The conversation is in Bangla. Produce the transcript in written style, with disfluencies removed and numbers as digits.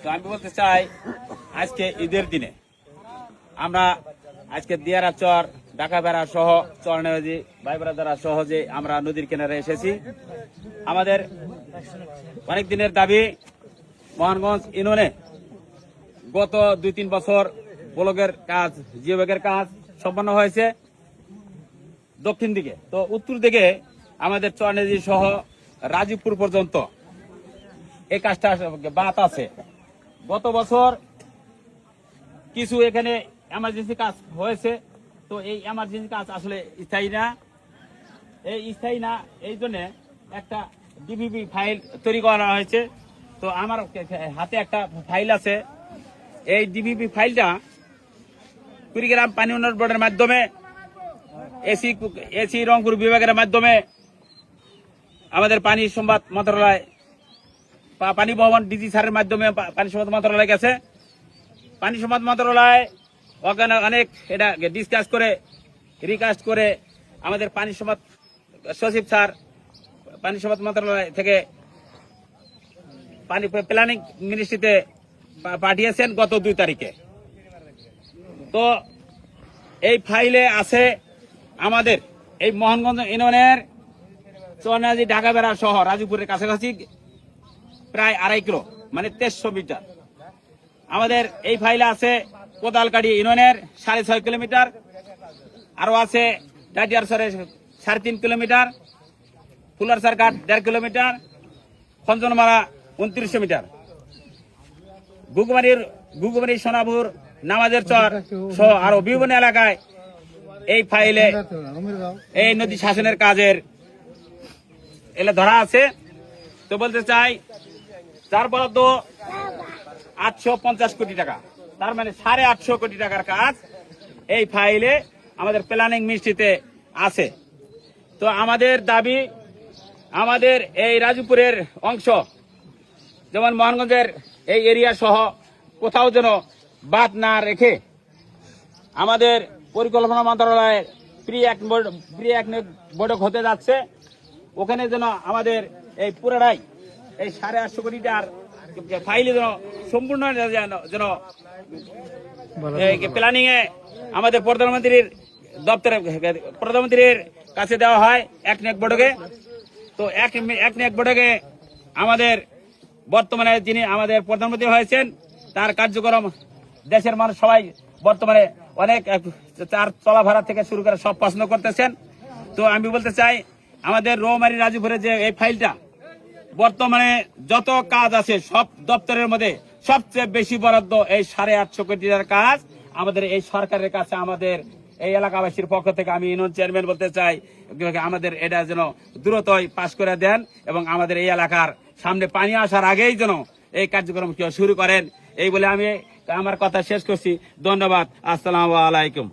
তো আমি বলতে চাই আজকে ঈদের দিনে আমরা আজকে দিয়ারা চর ঢাকা বেড়া সহ চরনেজি ভাই ব্রাদারা সহজে আমরা নদীর কিনারে এসেছি। আমাদের অনেক দিনের দাবি মোহনগঞ্জ ইউনিয়নে গত 2-3 বছর ব্লকের কাজ জিওব্যাগের কাজ সম্পন্ন হয়েছে দক্ষিণ দিকে, তো উত্তর দিকে আমাদের চরনেজি সহ রাজীবপুর পর্যন্ত এই কাজটা বাত আছে। গত বছর কিছু এখানে এমার্জেন্সি কাজ হয়েছে, তো এই এমার্জেন্সি কাজ আসলে স্থায়ী না, এই জন্য একটা ডিভিবি ফাইল তৈরি করা হয়েছে। তো আমার হাতে একটা ফাইল আছে, এই ডিভিবি ফাইলটা কুড়িগ্রাম পানি উন্নয়ন বোর্ডের মাধ্যমে এসি রংপুর বিভাগের মাধ্যমে আমাদের পানি সংবাদ মন্ত্রণালয় পানি ভবন ডিজি স্যারের মাধ্যমে পানি সংবাদ মন্ত্রণালয় গেছে। পানি সংবাদ মন্ত্রণালয় ওখানে অনেক এটা ডিসকাস করে রিকাস্ট করে আমাদের পানি সংবাদ সচিব স্যার পানি সংবাদ মন্ত্রণালয় থেকে পানি প্ল্যানিং মিনিস্ট্রিতে পাঠিয়েছেন গত 2 তারিখে। তো এই ফাইলে আছে আমাদের এই মোহনগঞ্জ ইউনিয়নের চরনেজি ঢাকা বেড়া সহ রাজীবপুরের কাছাকাছি প্রায় 2.5 কিলো মানে 2300 মিটার। আমাদের এই ফাইলে আছে কোদালকাড়ি ইউনিয়নের 6.5 কিলোমিটার, আরো আছে ডাটিয়ারসরের 3.5 কিলোমিটার, ফুলারসার ঘাট 1.5 কিলোমিটার, খঞ্জনমারা 2900 মিটার, গুগুমারি সোনাপুর নামাজের চর সহ আরো বিভিন্ন এলাকায় এই ফাইলে এই নদী শাসনের কাজের এলে ধরা আছে। তো বলতে চাই যার বরাদ্দ 850 কোটি টাকা, তার মানে 850 কোটি টাকার কাজ এই ফাইলে আমাদের প্ল্যানিং মিনিস্ট্রিতে আছে। তো আমাদের দাবি আমাদের এই রাজীবপুরের অংশ যেমন মোহনগঞ্জের এই এরিয়া সহ কোথাও যেন বাদ না রেখে আমাদের পরিকল্পনা মন্ত্রণালয়ের প্রি এক বৈঠক হতে যাচ্ছে, ওখানে যেন আমাদের এই পুরাটাই এই 850 কোটি টাকার ফাইলে যেন সম্পূর্ণ যেন প্ল্যানিং এ আমাদের প্রধানমন্ত্রীর দপ্তরে প্রধানমন্ত্রীর কাছে দেওয়া হয় এক বৈঠকে। তো এক বৈঠকে আমাদের বর্তমানে যিনি আমাদের প্রধানমন্ত্রী হয়েছেন তার কার্যক্রম দেশের মানুষ সবাই বর্তমানে অনেক চলাফেরা থেকে শুরু করে সব পছন্দ করতেছেন। তো আমি বলতে চাই আমাদের রৌমারী রাজীবপুরে যে এই ফাইলটা বর্তমানে যত কাজ আছে সব দপ্তরের মধ্যে সবচেয়ে বেশি বরাদ্দ এই 850 কোটি টাকার কাজ আমাদের এই সরকারের কাছে আমাদের এই এলাকাবাসীর পক্ষ থেকে আমি ইউনিয়ন চেয়ারম্যান বলতে চাই আমাদের এটা যেন দ্রুতই পাশ করে দেন এবং আমাদের এই এলাকার সামনে পানি আসার আগেই যেন এই কার্যক্রম কেউ শুরু করেন। এই বলে আমি আমার কথা শেষ করছি। ধন্যবাদ। আসসালামু আলাইকুম।